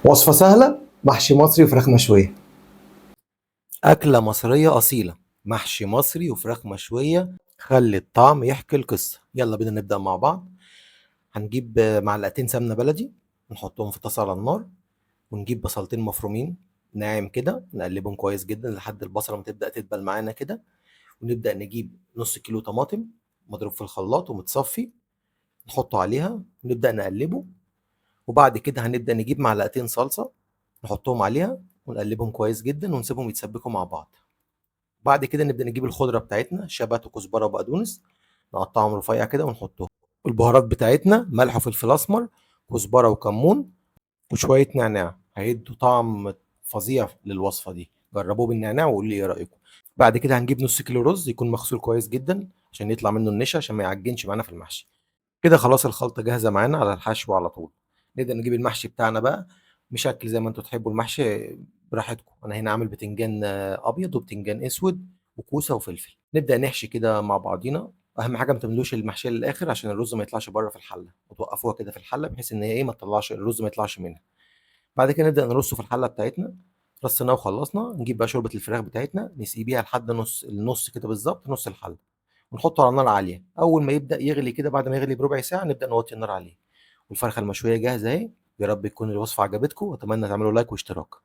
وصفة سهلة، محشي مصري وفراخ مشوية. أكلة مصرية أصيلة، محشي مصري وفراخ مشوية. خلي الطعم يحكي القصة. يلا بينا نبدأ مع بعض. هنجيب معلقتين سمنة بلدي، نحطهم في طاسة على النار، ونجيب بصلتين مفرومين ناعم كده، نقلبهم كويس جدا لحد البصلة ما تبدأ تدبل معانا كده. ونبدأ نجيب نص كيلو طماطم مضروب في الخلاط ومتصفي، نحطه عليها ونبدأ نقلبه. وبعد كده هنبدأ نجيب معلقتين صلصة، نحطهم عليها ونقلبهم كويس جدا ونسيبهم يتسبكوا مع بعض. بعد كده نبدأ نجيب الخضرة بتاعتنا، شبت وكزبرة وبقدونس، نقطعهم رفيع كده ونحطهم. البهارات بتاعتنا ملح وفلفل أسمر، كزبرة وكمون، وشوية نعناع، هيدوا طعم فظيع للوصفة دي. جربوه بالنعناع وقولوا لي ايه رأيكم. بعد كده هنجيب نص كيلو رز يكون مغسول كويس جدا عشان يطلع منه النشا، عشان ما يعجنش معانا في المحشي. كده خلاص الخلطة جاهزة معانا على الحشو على طول. نبدأ نجيب المحشي بتاعنا بقى، مشكل زي ما انتوا تحبوا المحشي براحتكم. انا هنا عامل بتنجان ابيض وبتنجان اسود وكوسة وفلفل. نبدأ نحشي كده مع بعضينا. اهم حاجة ما تملوش المحشية للاخر عشان الرز ما يطلعش بره في الحلة، وتوقفوها كده في الحلة بحيث ان هي ايه ما تطلعش الرز، ما يطلعش منها. بعد كده نبدأ نرصه في الحلة بتاعتنا. رصيناه وخلصنا، نجيب بقى شوربة الفراخ بتاعتنا نسقي بيها لحد النص كده بالظبط، نص الحلة. ونحطه على نار عالية. أول ما يبدأ يغلي كده، بعد ما يغلي بربع ساعة، نبدأ نوطي النار عليه. والفرخة المشوية جاهزة أهي. يا رب تكون الوصفة عجبتكم، وأتمنى تعملوا لايك واشتراك.